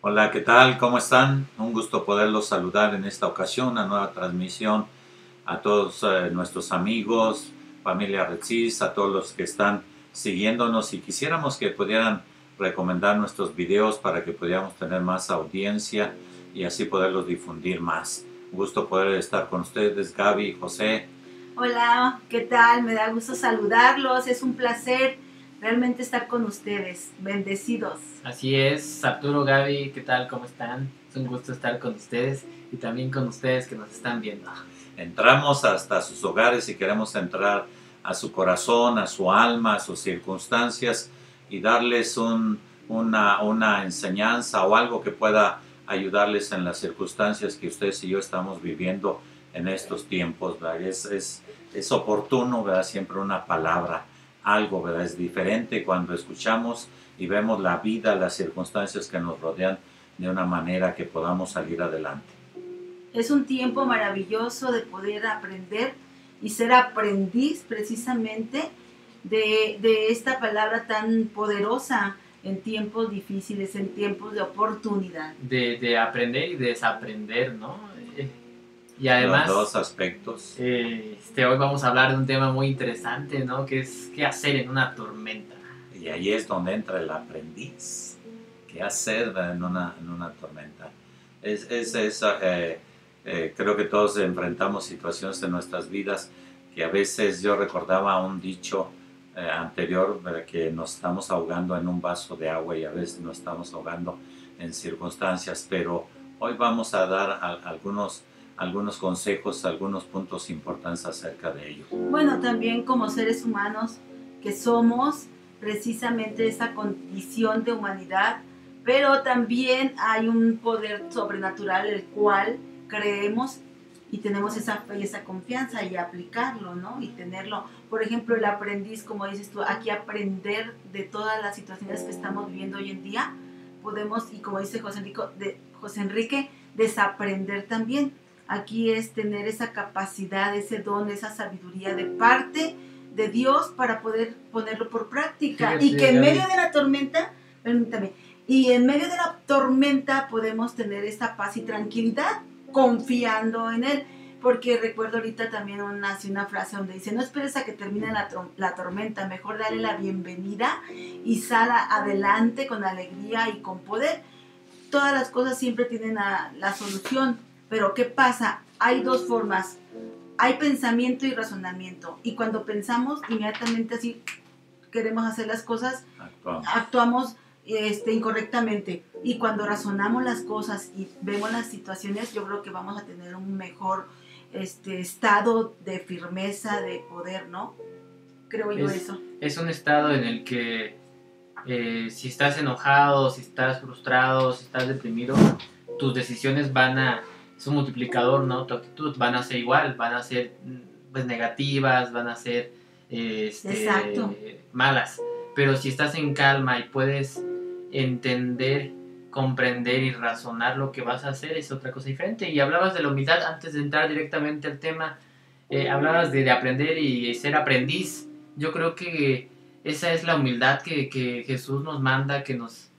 Hola, ¿qué tal? ¿Cómo están? Un gusto poderlos saludar en esta ocasión, una nueva transmisión a todos nuestros amigos, familia Retsis, a todos los que están siguiéndonos y quisiéramos que pudieran recomendar nuestros videos para que pudiéramos tener más audiencia y así poderlos difundir más. Un gusto poder estar con ustedes, Gaby, José. Hola, ¿qué tal? Me da gusto saludarlos, es un placer realmente estar con ustedes, bendecidos. Así es, Arturo, Gaby, ¿qué tal? ¿Cómo están? Es un gusto estar con ustedes y también con ustedes que nos están viendo. Entramos hasta sus hogares y queremos entrar a su corazón, a su alma, a sus circunstancias y darles una enseñanza o algo que pueda ayudarles en las circunstancias que ustedes y yo estamos viviendo en estos tiempos, ¿verdad? Es oportuno, ¿verdad? Siempre una palabra, algo, ¿verdad? Es diferente cuando escuchamos y vemos la vida, las circunstancias que nos rodean de una manera que podamos salir adelante. Es un tiempo maravilloso de poder aprender y ser aprendiz precisamente de esta palabra tan poderosa en tiempos difíciles, en tiempos de oportunidad. De aprender y desaprender, ¿no? Y además, los dos aspectos. Hoy vamos a hablar de un tema muy interesante, ¿no? Que es qué hacer en una tormenta. Y ahí es donde entra el aprendiz. ¿Qué hacer en una tormenta? Creo que todos enfrentamos situaciones en nuestras vidas que a veces yo recordaba un dicho anterior, que nos estamos ahogando en un vaso de agua y a veces nos estamos ahogando en circunstancias, pero hoy vamos a dar algunos consejos, algunos puntos importantes acerca de ello. Bueno, también como seres humanos que somos precisamente esa condición de humanidad, pero también hay un poder sobrenatural el cual creemos y tenemos esa fe y esa confianza y aplicarlo, ¿no? Y tenerlo. Por ejemplo, el aprendiz, como dices tú, aquí aprender de todas las situaciones que estamos viviendo hoy en día, podemos, y como dice José Enrique, desaprender también. Aquí es tener esa capacidad, ese don, esa sabiduría de parte de Dios para poder ponerlo por práctica. Fíjate, y que en medio de la tormenta, permítame, y en medio de la tormenta podemos tener esa paz y tranquilidad confiando en Él. Porque recuerdo ahorita también una frase donde dice, no esperes a que termine la tormenta, mejor dale la bienvenida y sal adelante con alegría y con poder. Todas las cosas siempre tienen la solución, pero ¿qué pasa? Hay dos formas, hay pensamiento y razonamiento, y cuando pensamos inmediatamente así queremos hacer las cosas, actuamos incorrectamente, y cuando razonamos las cosas y vemos las situaciones, yo creo que vamos a tener un mejor estado de firmeza, de poder, ¿no? Creo yo eso. Es un estado en el que si estás enojado, si estás frustrado, si estás deprimido, tus decisiones es un multiplicador, ¿no? Tu actitud van a ser igual, van a ser pues negativas, van a ser malas. Pero si estás en calma y puedes entender, comprender y razonar lo que vas a hacer, es otra cosa diferente. Y hablabas de la humildad antes de entrar directamente al tema, hablabas de aprender y ser aprendiz. Yo creo que esa es la humildad que Jesús nos manda, que nos...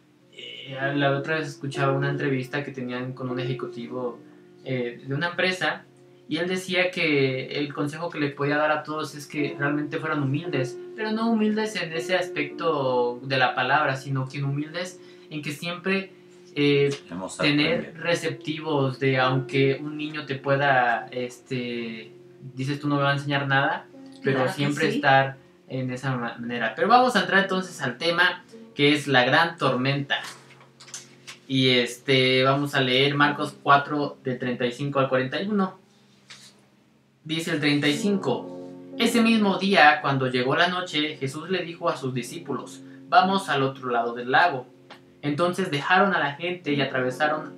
la otra vez escuchaba una entrevista que tenían con un ejecutivo de una empresa, y él decía que el consejo que le podía dar a todos es que realmente fueran humildes, pero no humildes en ese aspecto de la palabra, sino que humildes en que siempre tener receptivos de, aunque un niño te pueda, dices tú no me va a enseñar nada, pero claro, siempre sí, estar en esa manera. Pero vamos a entrar entonces al tema que es la gran tormenta. Y vamos a leer Marcos 4 del 35 al 41. Dice el 35: Ese mismo día, cuando llegó la noche, Jesús le dijo a sus discípulos: vamos al otro lado del lago. Entonces dejaron a la gente y atravesaron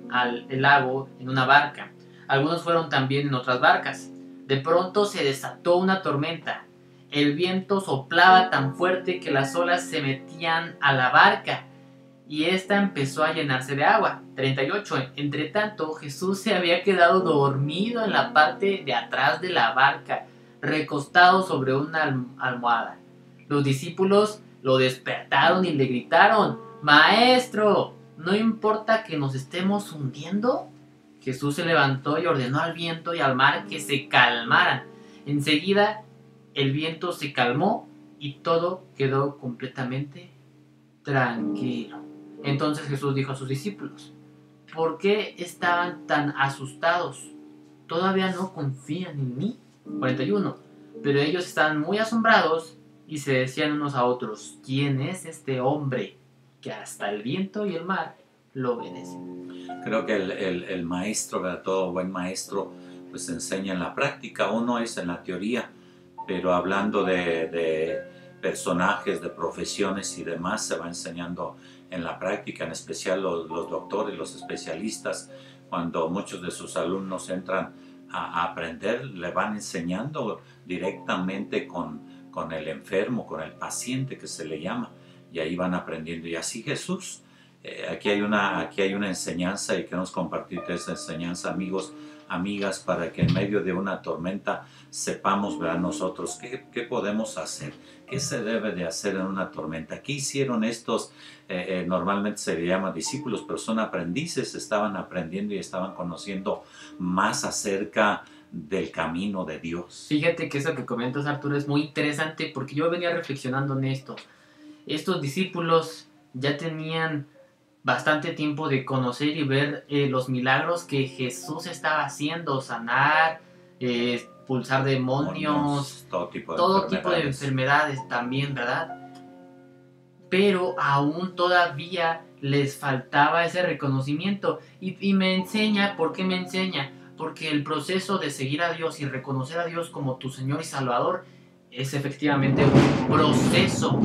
el lago en una barca. Algunos fueron también en otras barcas. De pronto se desató una tormenta. El viento soplaba tan fuerte que las olas se metían a la barca y esta empezó a llenarse de agua. 38. Entre tanto, Jesús se había quedado dormido en la parte de atrás de la barca, recostado sobre una almohada. Los discípulos lo despertaron y le gritaron: «Maestro, no importa que nos estemos hundiendo, Jesús se levantó y ordenó al viento y al mar que se calmaran. Enseguida el viento se calmó y todo quedó completamente tranquilo. Entonces Jesús dijo a sus discípulos: ¿por qué estaban tan asustados? ¿Todavía no confían en mí? 41. Pero ellos estaban muy asombrados y se decían unos a otros: ¿quién es este hombre que hasta el viento y el mar lo obedecen? Creo que el maestro, ¿verdad? Todo buen maestro, pues enseña en la práctica. Uno es en la teoría, pero hablando de personajes, de profesiones y demás, se va enseñando en la práctica, en especial los doctores, los especialistas. Cuando muchos de sus alumnos entran a aprender, le van enseñando directamente con el enfermo, con el paciente que se le llama, y ahí van aprendiendo. Y así Jesús, aquí hay una enseñanza, y queremos compartir esa enseñanza, amigos, amigas, para que en medio de una tormenta sepamos, ¿verdad?, nosotros qué podemos hacer, qué se debe de hacer en una tormenta. ¿Qué hicieron estos? Normalmente se les llama discípulos, pero son aprendices. Estaban aprendiendo y estaban conociendo más acerca del camino de Dios. Fíjate que eso que comentas, Arturo, es muy interesante, porque yo venía reflexionando en esto. Estos discípulos ya tenían bastante tiempo de conocer y ver los milagros que Jesús estaba haciendo: sanar, expulsar demonios, todo tipo de enfermedades también, ¿verdad? Pero aún todavía les faltaba ese reconocimiento. Y me enseña, ¿por qué me enseña? Porque el proceso de seguir a Dios y reconocer a Dios como tu Señor y Salvador es efectivamente un proceso.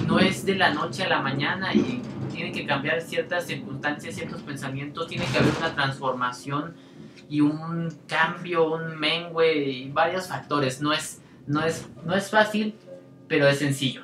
No es de la noche a la mañana y tienen que cambiar ciertas circunstancias, ciertos pensamientos, tiene que haber una transformación y un cambio, un mengue y varios factores. No es fácil, pero es sencillo.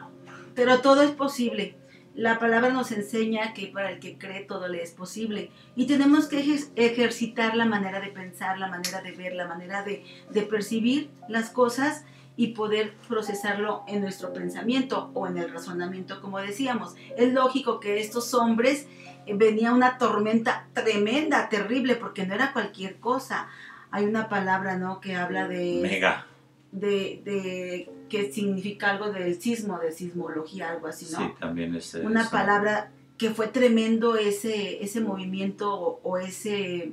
Pero todo es posible. La palabra nos enseña que para el que cree todo le es posible. Y tenemos que ejercitar la manera de pensar, la manera de ver, la manera de percibir las cosas y poder procesarlo en nuestro pensamiento o en el razonamiento, como decíamos. Es lógico que estos hombres venía una tormenta tremenda, terrible, porque no era cualquier cosa. Hay una palabra, ¿no?, que habla de... Mega. De que significa algo del sismo, de sismología, algo así, ¿no? Sí, también es una palabra que fue tremendo ese movimiento o ese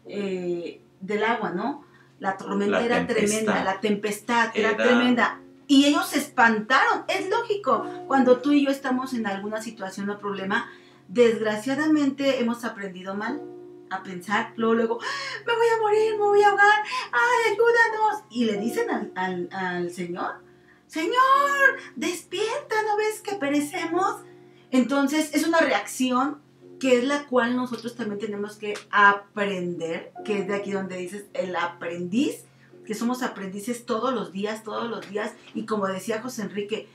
del agua, ¿no? La tormenta era tremenda, la tempestad era tremenda. Y ellos se espantaron. Es lógico, cuando tú y yo estamos en alguna situación o problema, desgraciadamente hemos aprendido mal a pensar, luego, me voy a morir, me voy a ahogar, ¡ay, ayúdanos! Y le dicen al Señor, Señor, despierta, ¿no ves que perecemos? Entonces es una reacción que es la cual nosotros también tenemos que aprender, que es de aquí donde dices el aprendiz, que somos aprendices todos los días, y como decía José Enrique,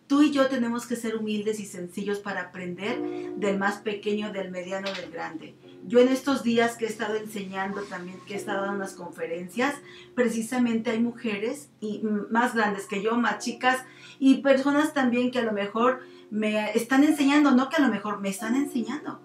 tú y yo tenemos que ser humildes y sencillos para aprender del más pequeño, del mediano, del grande. Yo en estos días que he estado enseñando también, que he estado dando unas conferencias, precisamente hay mujeres y más grandes que yo, más chicas, y personas también que a lo mejor me están enseñando, no que a lo mejor me están enseñando,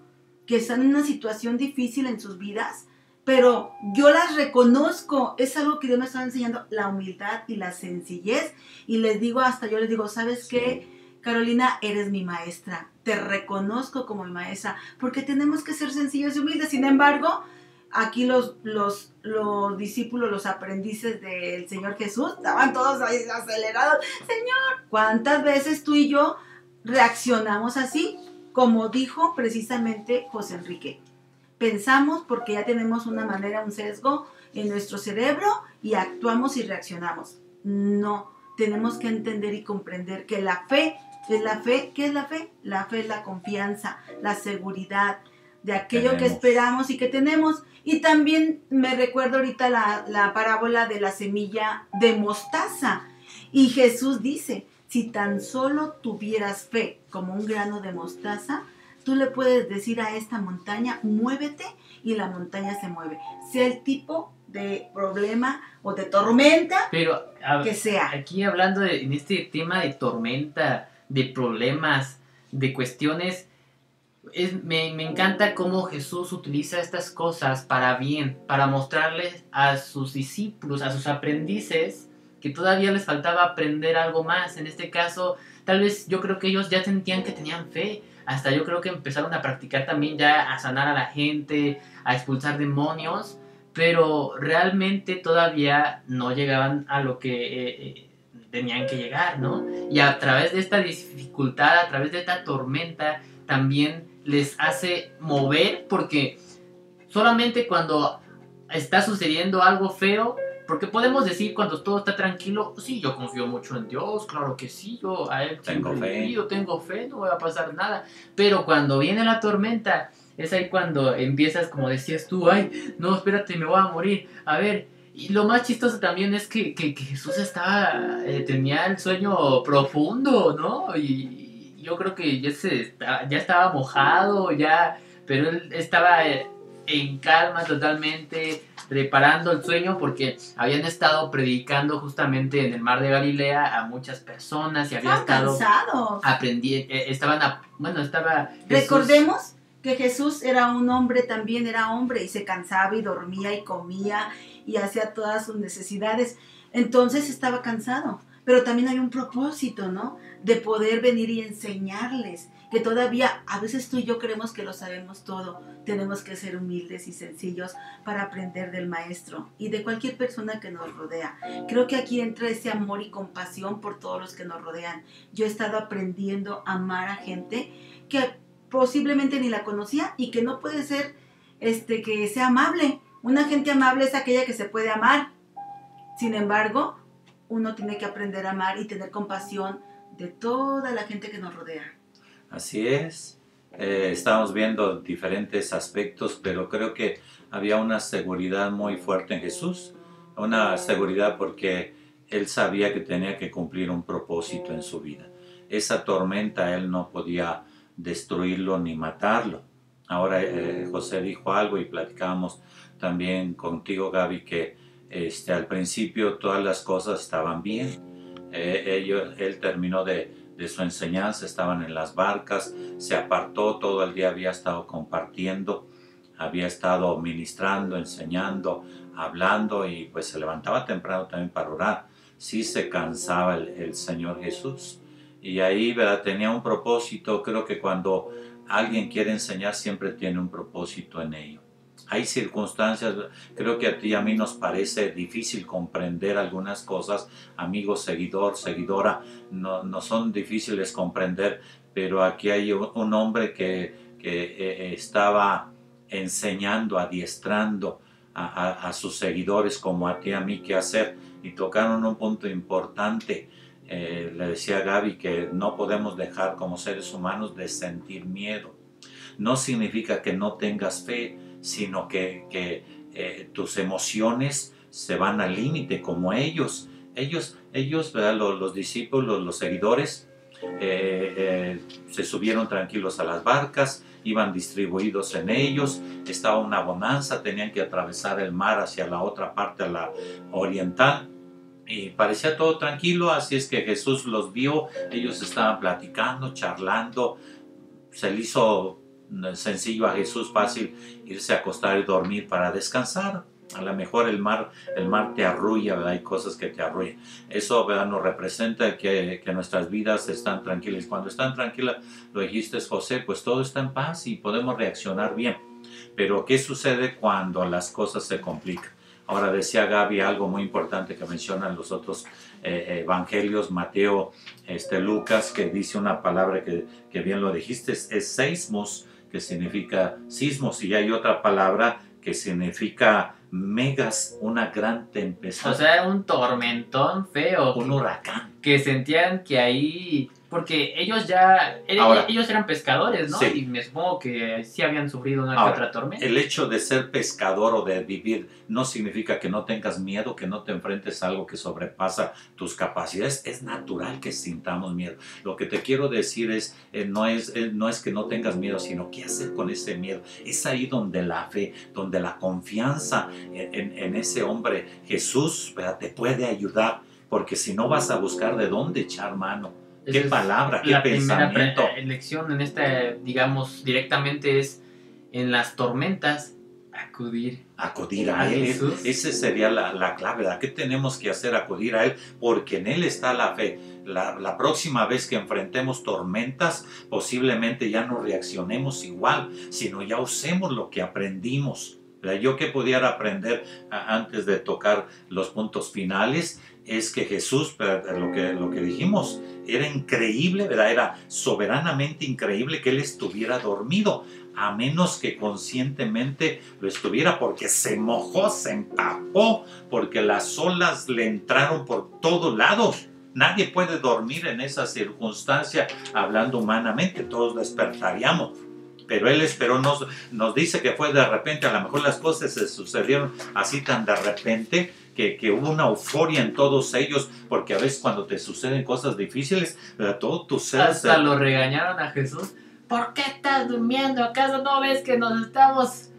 que están en una situación difícil en sus vidas, pero yo las reconozco, es algo que Dios me está enseñando, la humildad y la sencillez, y yo les digo, ¿sabes qué? Carolina, eres mi maestra, te reconozco como mi maestra, porque tenemos que ser sencillos y humildes. Sin embargo, aquí los discípulos, los aprendices del Señor Jesús, estaban todos ahí acelerados. Señor, ¿cuántas veces tú y yo reaccionamos así? Como dijo precisamente José Enrique. Pensamos porque ya tenemos una manera, un sesgo en nuestro cerebro y actuamos y reaccionamos. No, tenemos que entender y comprender que la fe es la fe. ¿Qué es la fe? La fe es la confianza, la seguridad de aquello que esperamos y que tenemos. Y también me recuerdo ahorita la parábola de la semilla de mostaza. Y Jesús dice, si tan solo tuvieras fe como un grano de mostaza, tú le puedes decir a esta montaña, muévete, y la montaña se mueve. Sea el tipo de problema o de tormenta, pero que sea. Aquí hablando en este tema de tormenta, de problemas, de cuestiones, Me encanta cómo Jesús utiliza estas cosas para bien, para mostrarles a sus discípulos, a sus aprendices, que todavía les faltaba aprender algo más. En este caso, tal vez yo creo que ellos ya sentían que tenían fe, hasta yo creo que empezaron a practicar también ya a sanar a la gente, a expulsar demonios, pero realmente todavía no llegaban a lo que tenían que llegar, ¿no? Y a través de esta dificultad, a través de esta tormenta, también les hace mover, porque solamente cuando está sucediendo algo feo, porque podemos decir cuando todo está tranquilo, sí, yo confío mucho en Dios, claro que sí, yo a Él tengo fe, tengo fe, no va a pasar nada, pero cuando viene la tormenta, es ahí cuando empiezas, como decías tú, ay, no, espérate, me voy a morir, a ver. Y lo más chistoso también es que Jesús tenía el sueño profundo, ¿no? Y yo creo que ya estaba mojado, pero él estaba en calma totalmente, reparando el sueño, porque habían estado predicando justamente en el mar de Galilea a muchas personas y había estado cansados. Aprendiendo, estaba Jesús. Recordemos que Jesús era un hombre, también era hombre, y se cansaba y dormía y comía y hacía todas sus necesidades. Entonces estaba cansado, pero también hay un propósito, ¿no? De poder venir y enseñarles, que todavía a veces tú y yo creemos que lo sabemos todo. Tenemos que ser humildes y sencillos para aprender del maestro y de cualquier persona que nos rodea. Creo que aquí entra ese amor y compasión por todos los que nos rodean. Yo he estado aprendiendo a amar a gente que posiblemente ni la conocía y que no puede ser que sea amable. Una gente amable es aquella que se puede amar. Sin embargo, uno tiene que aprender a amar y tener compasión de toda la gente que nos rodea. Así es. Estamos viendo diferentes aspectos, pero creo que había una seguridad muy fuerte en Jesús. Una seguridad porque Él sabía que tenía que cumplir un propósito en su vida. Esa tormenta Él no podía destruirlo ni matarlo. Ahora José dijo algo y platicábamos también contigo, Gaby, que al principio todas las cosas estaban bien. Él terminó de su enseñanza, estaban en las barcas, se apartó, todo el día había estado compartiendo, había estado ministrando, enseñando, hablando y pues se levantaba temprano también para orar. Sí se cansaba el Señor Jesús. Y ahí, ¿verdad?, tenía un propósito. Creo que cuando alguien quiere enseñar siempre tiene un propósito en ello. Hay circunstancias, creo que a ti y a mí nos parece difícil comprender algunas cosas, amigo, seguidor, seguidora, no son difíciles comprender, pero aquí hay un hombre que estaba enseñando, adiestrando a sus seguidores como a ti y a mí qué hacer, y tocaron un punto importante. Le decía a Gaby que no podemos dejar como seres humanos de sentir miedo. No significa que no tengas fe, sino que tus emociones se van al límite como ellos, ¿verdad? Los discípulos, los seguidores, se subieron tranquilos a las barcas, iban distribuidos en ellos, estaba una bonanza, tenían que atravesar el mar hacia la otra parte, a la oriental, y parecía todo tranquilo. Así es que Jesús los vio, ellos estaban platicando, charlando. Se le hizo sencillo a Jesús, fácil irse a acostar y dormir para descansar. A lo mejor el mar te arrulla, ¿verdad? Hay cosas que te arrullan. Eso, ¿verdad?, nos representa que nuestras vidas están tranquilas. Cuando están tranquilas, lo dijiste, José, pues todo está en paz y podemos reaccionar bien. Pero ¿qué sucede cuando las cosas se complican? Ahora decía Gaby algo muy importante que mencionan los otros evangelios, Mateo, Lucas, que dice una palabra que bien lo dijiste, es seismos, que significa sismos, y hay otra palabra que significa megas, una gran tempestad. O sea, un tormentón feo. Un huracán. Que sentían que ahí... Porque ellos ellos eran pescadores, ¿no? Sí. Y me supongo que sí habían sufrido una que otra tormenta. El hecho de ser pescador o de vivir no significa que no tengas miedo, que no te enfrentes a algo que sobrepasa tus capacidades. Es natural que sintamos miedo. Lo que te quiero decir es, no es que no tengas miedo, sino qué hacer con ese miedo. Es ahí donde la fe, donde la confianza en ese hombre, Jesús, ¿verdad?, te puede ayudar. Porque si no, vas a buscar de dónde echar mano. qué palabra, qué la pensamiento. primera lección en esta, digamos, directamente es en las tormentas acudir A Él. Jesús. Esa sería la clave, ¿verdad? ¿Qué tenemos que hacer? Acudir a Él, porque en Él está la fe. La próxima vez que enfrentemos tormentas, posiblemente ya no reaccionemos igual, sino ya usemos lo que aprendimos. ¿Verdad? Yo que pudiera aprender antes de tocar los puntos finales, es que Jesús, lo que dijimos, era increíble, ¿verdad? Era soberanamente increíble que Él estuviera dormido, a menos que conscientemente lo estuviera, porque se mojó, se empapó, porque las olas le entraron por todos lados. Nadie puede dormir en esa circunstancia, hablando humanamente, todos despertaríamos. Pero Él esperó, nos dice que fue de repente, a lo mejor las cosas se sucedieron así tan de repente, que hubo una euforia en todos ellos, porque a veces cuando te suceden cosas difíciles, todo tu ser... Hasta lo regañaron a Jesús. ¿Por qué estás durmiendo? ¿Acaso no ves que nos estamos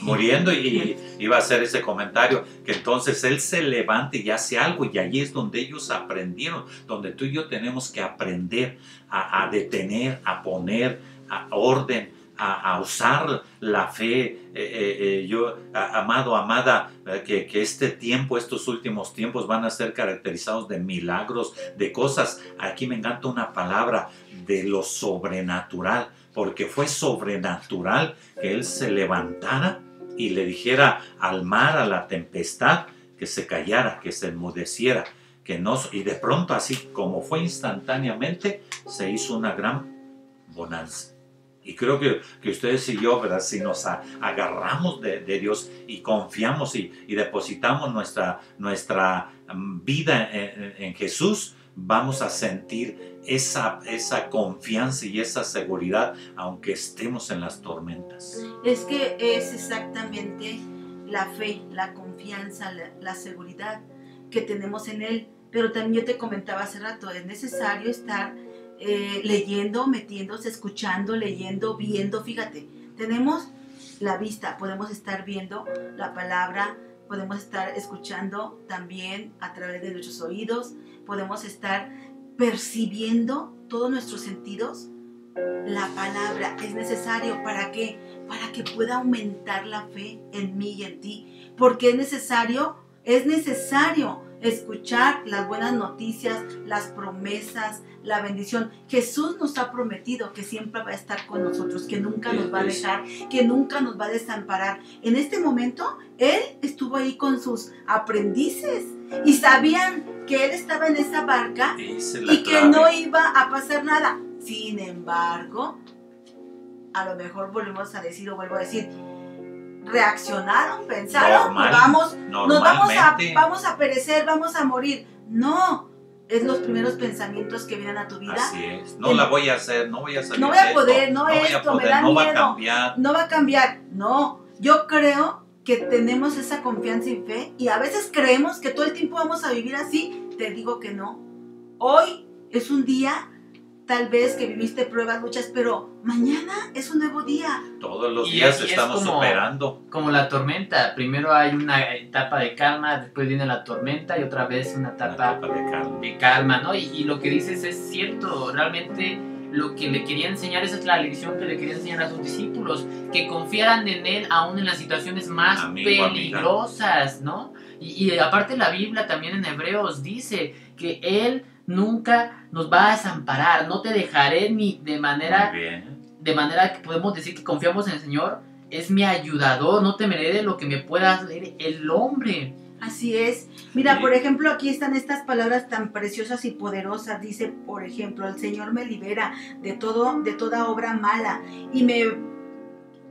muriendo? Y iba a hacer ese comentario, que entonces Él se levanta y hace algo, y allí es donde ellos aprendieron, donde tú y yo tenemos que aprender a detener, a poner a orden, a usar la fe. Yo, amado, amada, que este tiempo, estos últimos tiempos van a ser caracterizados de milagros, de cosas. Aquí me encanta una palabra, de lo sobrenatural, porque fue sobrenatural que Él se levantara y le dijera al mar, a la tempestad, que se callara, que se enmudeciera, que no, y de pronto, así como fue instantáneamente, se hizo una gran bonanza. Y creo que ustedes y yo, ¿verdad? Si nos agarramos de Dios y confiamos y depositamos nuestra vida en Jesús, vamos a sentir esa confianza y esa seguridad, aunque estemos en las tormentas. Es que es exactamente la fe, la confianza, la seguridad que tenemos en Él. Pero también yo te comentaba hace rato, es necesario estar leyendo, metiéndose, escuchando, leyendo, viendo. Fíjate, tenemos la vista, podemos estar viendo la palabra, podemos estar escuchando también a través de nuestros oídos, podemos estar percibiendo todos nuestros sentidos. La palabra es necesario, ¿para qué? Para que pueda aumentar la fe en mí y en ti, porque es necesario escuchar las buenas noticias, las promesas, la bendición. Jesús nos ha prometido que siempre va a estar con nosotros, que nunca nos va a dejar, que nunca nos va a desamparar. En este momento, Él estuvo ahí con sus aprendices y sabían que Él estaba en esa barca y que no iba a pasar nada. Sin embargo, a lo mejor volvemos a decir, o vuelvo a decir, reaccionaron, pensaron, vamos a perecer, vamos a morir. No, es los primeros pensamientos que vienen a tu vida. Así es, la voy a hacer, no voy a salir, no voy a poder, me da miedo, va a cambiar. No va a cambiar. No, yo creo que tenemos esa confianza y fe, y a veces creemos que todo el tiempo vamos a vivir así. Te digo que no. Hoy es un día, tal vez, que viviste pruebas, luchas, pero mañana es un nuevo día. Todos los días estamos superando. Como la tormenta. Primero hay una etapa de calma, después viene la tormenta y otra vez una etapa de calma, ¿no? Y lo que dices es cierto. Realmente lo que le quería enseñar, esa es la lección que le quería enseñar a sus discípulos, que confiaran en Él aún en las situaciones más peligrosas, ¿no? Y aparte la Biblia también en Hebreos dice que Él nunca nos va a desamparar, no te dejaré, ni de manera que podemos decir que confiamos en el Señor, es mi ayudador, no temeré de lo que me pueda hacer el hombre. Así es. Mira, por ejemplo, aquí están estas palabras tan preciosas y poderosas. Dice, por ejemplo, el Señor me libera de toda obra mala y me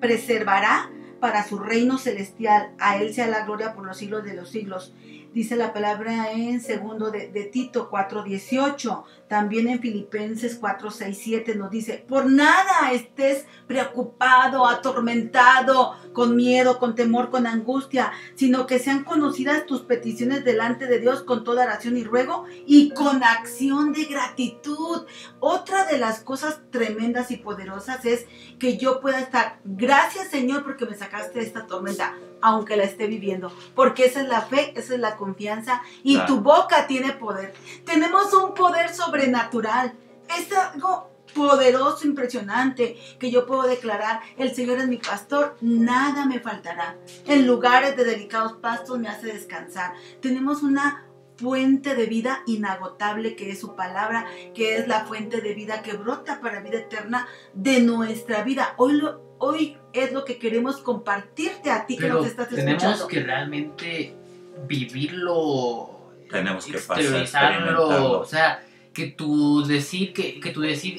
preservará para su reino celestial. A Él sea la gloria por los siglos de los siglos. Dice la palabra en segundo de Tito 4:18, también en Filipenses 4:6-7 nos dice, por nada estés preocupado, atormentado, con miedo, con temor, con angustia, sino que sean conocidas tus peticiones delante de Dios con toda oración y ruego y con acción de gratitud. Otra de las cosas tremendas y poderosas es que yo pueda estar, gracias Señor porque me sacaste de esta tormenta, aunque la esté viviendo, porque esa es la fe, esa es la confianza y Claro. tu boca tiene poder. Tenemos un poder sobrenatural. Es algo poderoso, impresionante, que yo puedo declarar: el Señor es mi pastor, nada me faltará. En lugares de delicados pastos me hace descansar. Tenemos una fuente de vida inagotable, que es su palabra, que es la fuente de vida que brota para vida eterna de nuestra vida. Hoy es lo que queremos compartirte a ti que Pero nos estás tenemos escuchando. que realmente vivirlo, Tenemos que exteriorizarlo, experimentarlo. o sea, que tu decir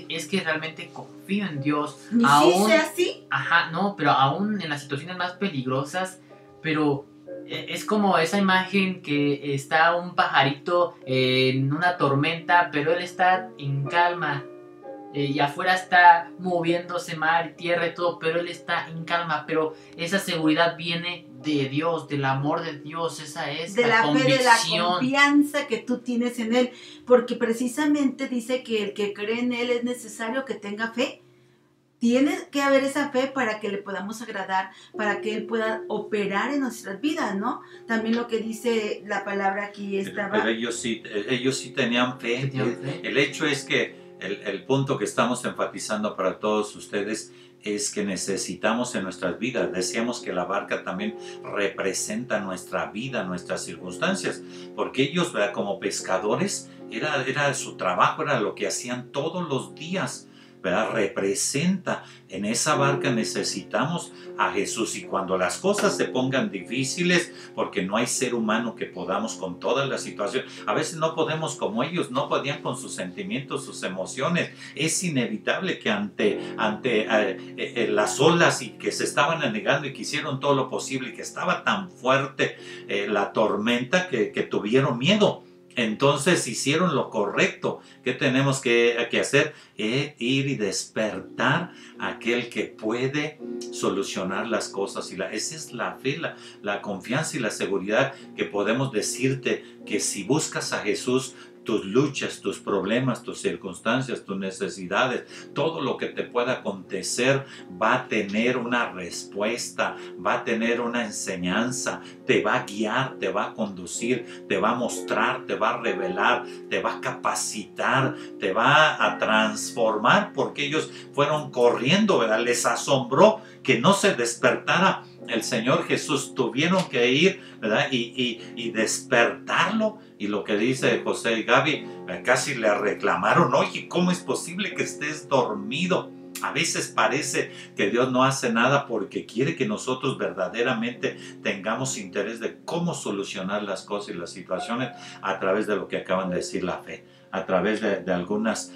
es que realmente confío en Dios, Ni si aún, sea así. ajá, no, pero aún en las situaciones más peligrosas, pero es como esa imagen que está un pajarito en una tormenta, pero él está en calma. Y afuera está moviéndose mar y tierra y todo, pero él está en calma. Pero esa seguridad viene de Dios, del amor de Dios. Esa es De la fe, de la convicción. confianza que tú tienes en Él, porque precisamente dice que el que cree en Él es necesario que tenga fe. Tiene que haber esa fe para que le podamos agradar, para que Él pueda operar en nuestras vidas, ¿no? También lo que dice la palabra aquí estaba... Pero ellos sí tenían fe. Tenían fe. El hecho es que el punto que estamos enfatizando para todos ustedes es que necesitamos en nuestras vidas. Decíamos que la barca también representa nuestra vida, nuestras circunstancias, porque ellos, ¿verdad?, como pescadores, era su trabajo, era lo que hacían todos los días, ¿verdad? Representa. En esa barca necesitamos a Jesús, y cuando las cosas se pongan difíciles, porque no hay ser humano que podamos con todas las situaciones, a veces no podemos como ellos, no podían con sus sentimientos, sus emociones. Es inevitable que ante las olas y que se estaban anegando y que hicieron todo lo posible y que estaba tan fuerte la tormenta que tuvieron miedo. Entonces hicieron lo correcto. ¿Qué tenemos que hacer? Ir y despertar a aquel que puede solucionar las cosas. Esa es la fe, la confianza y la seguridad que podemos decirte que si buscas a Jesús, tus luchas, tus problemas, tus circunstancias, tus necesidades, todo lo que te pueda acontecer va a tener una respuesta, va a tener una enseñanza, te va a guiar, te va a conducir, te va a mostrar, te va a revelar, te va a capacitar, te va a transformar, porque ellos fueron corriendo, ¿verdad? Les asombró que no se despertara el Señor Jesús. Tuvieron que ir, ¿verdad? Y despertarlo. Y lo que dice José y Gaby, casi le reclamaron: oye, ¿cómo es posible que estés dormido? A veces parece que Dios no hace nada porque quiere que nosotros verdaderamente tengamos interés de cómo solucionar las cosas y las situaciones a través de lo que acaban de decir, la fe, a través de algunas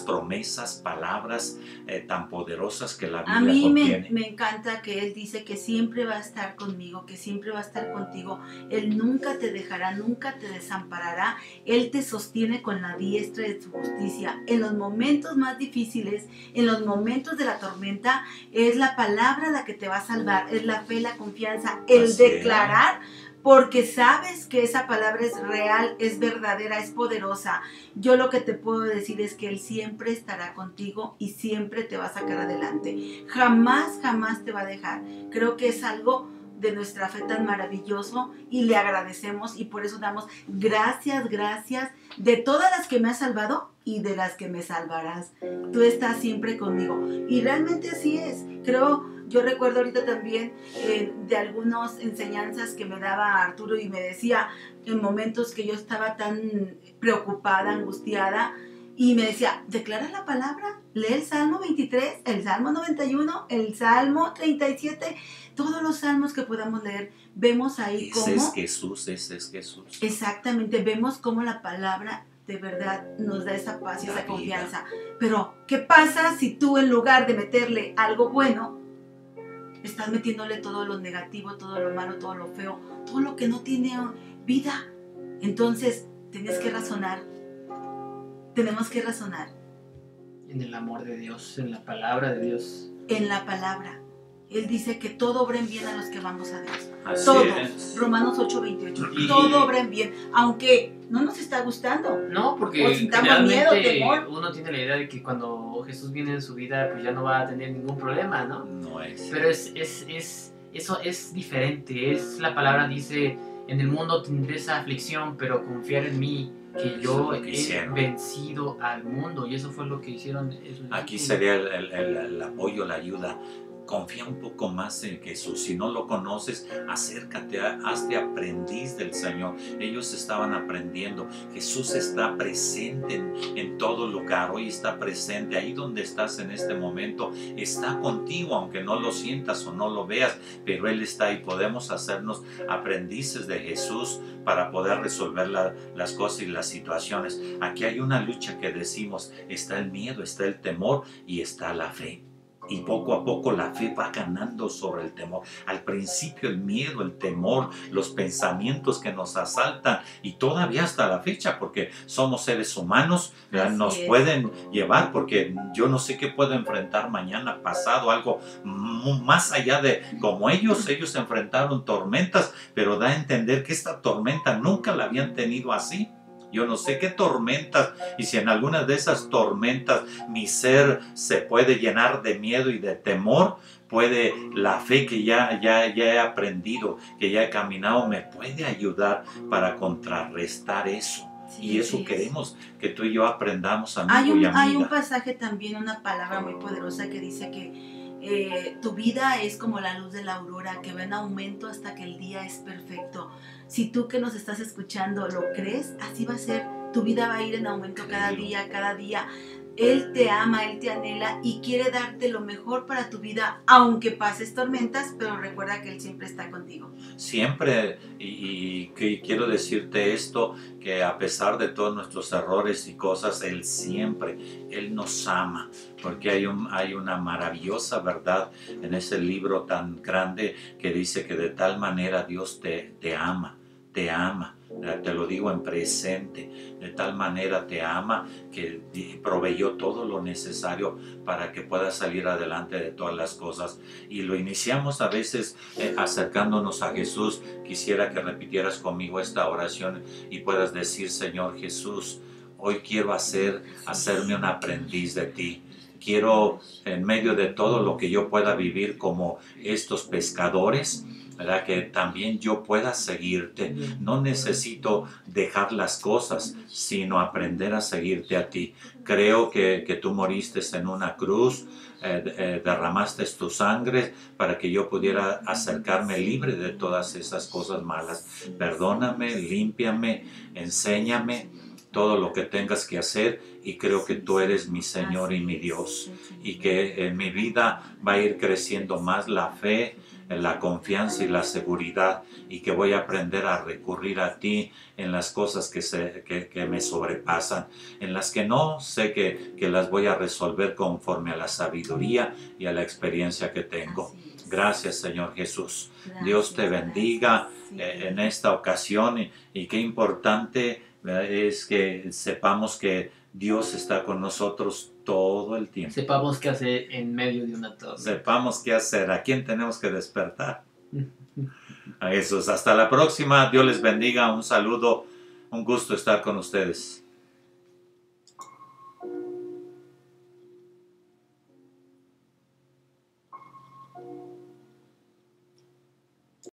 promesas, palabras tan poderosas que la Biblia A mí contiene. me encanta que Él dice que siempre va a estar conmigo, que siempre va a estar contigo. Él nunca te dejará, nunca te desamparará. Él te sostiene con la diestra de su justicia. En los momentos más difíciles, en los momentos de la tormenta, es la palabra la que te va a salvar. Es la fe, la confianza, el Así declarar. Porque sabes que esa palabra es real, es verdadera, es poderosa. Yo lo que te puedo decir es que Él siempre estará contigo y siempre te va a sacar adelante. Jamás, jamás te va a dejar. Creo que es algo de nuestra fe tan maravilloso y le agradecemos, y por eso damos gracias, gracias de todas las que me has salvado y de las que me salvarás. Tú estás siempre conmigo y realmente así es. Yo recuerdo ahorita también de algunas enseñanzas que me daba Arturo, y me decía en momentos que yo estaba tan preocupada, angustiada, y me decía: declara la palabra, lee el Salmo 23, el Salmo 91, el Salmo 37, todos los salmos que podamos leer. Vemos ahí cómo... Ese es Jesús. Exactamente, vemos cómo la palabra de verdad nos da esa paz y esa confianza. Pero, ¿qué pasa si tú, en lugar de meterle algo bueno, estás metiéndole todo lo negativo, todo lo malo, todo lo feo, todo lo que no tiene vida? Entonces, tienes que razonar. Tenemos que razonar. En el amor de Dios, en la palabra de Dios. En la palabra. Él dice que todo obra en bien a los que vamos a Dios. Así Todo. es. Romanos 8:28. Y- Todo obra en bien. Aunque no nos está gustando. No, porque O sintamos miedo, realmente temor. uno tiene la idea de que cuando Jesús viene en su vida, pues ya no va a tener ningún problema, ¿no? No es. Pero eso es diferente. La palabra dice en el mundo tendréis aflicción, pero confiar en mí, que yo he vencido al mundo. Y eso fue lo que hicieron. Aquí sería el apoyo, la ayuda. Confía un poco más en Jesús. Si no lo conoces, acércate, hazte aprendiz del Señor. Ellos estaban aprendiendo. Jesús está presente en todo lugar. Hoy está presente ahí donde estás en este momento. Está contigo, aunque no lo sientas o no lo veas, pero Él está ahí. Podemos hacernos aprendices de Jesús para poder resolver las cosas y las situaciones. Aquí hay una lucha que decimos: está el miedo, está el temor y está la fe. Y poco a poco la fe va ganando sobre el temor. Al principio el miedo, el temor, los pensamientos que nos asaltan, y todavía hasta la fecha, porque somos seres humanos, nos pueden llevar, porque yo no sé qué puedo enfrentar mañana, pasado, algo más allá de como ellos enfrentaron tormentas, pero da a entender que esta tormenta nunca la habían tenido así. Yo no sé qué tormentas, y si en algunas de esas tormentas mi ser se puede llenar de miedo y de temor, puede la fe que ya he aprendido, que ya he caminado, me puede ayudar para contrarrestar eso. Sí, y eso queremos que tú y yo aprendamos, amigo y amiga. Hay un pasaje también, una palabra muy poderosa que dice que tu vida es como la luz de la aurora, que va en aumento hasta que el día es perfecto. Si tú que nos estás escuchando lo crees, así va a ser. Tu vida va a ir en aumento cada día. Él te ama, Él te anhela y quiere darte lo mejor para tu vida, aunque pases tormentas, pero recuerda que Él siempre está contigo. Siempre, y quiero decirte esto, que a pesar de todos nuestros errores y cosas, Él nos ama, porque hay una maravillosa verdad en ese libro tan grande que dice que de tal manera Dios te ama. Te lo digo en presente, de tal manera te ama que proveyó todo lo necesario para que puedas salir adelante de todas las cosas. Y lo iniciamos a veces acercándonos a Jesús. Quisiera que repitieras conmigo esta oración y puedas decir: Señor Jesús, hoy quiero hacerme un aprendiz de ti. Quiero, en medio de todo lo que yo pueda vivir como estos pescadores, ¿verdad?, que también yo pueda seguirte. No necesito dejar las cosas, sino aprender a seguirte a ti. Creo que tú moriste en una cruz, derramaste tu sangre para que yo pudiera acercarme libre de todas esas cosas malas. Perdóname, límpiame, enséñame todo lo que tengas que hacer, y creo que tú eres mi Señor y mi Dios, y que en mi vida va a ir creciendo más la fe, la confianza y la seguridad, y que voy a aprender a recurrir a ti en las cosas que me sobrepasan, en las que no sé que las voy a resolver conforme a la sabiduría y a la experiencia que tengo. Gracias, Señor Jesús. Dios te bendiga en esta ocasión, y qué importante es que sepamos que Dios está con nosotros todo el tiempo. Sepamos qué hacer en medio de una tormenta. Sepamos qué hacer. ¿A quién tenemos que despertar? A Jesús. Hasta la próxima. Dios les bendiga. Un saludo. Un gusto estar con ustedes.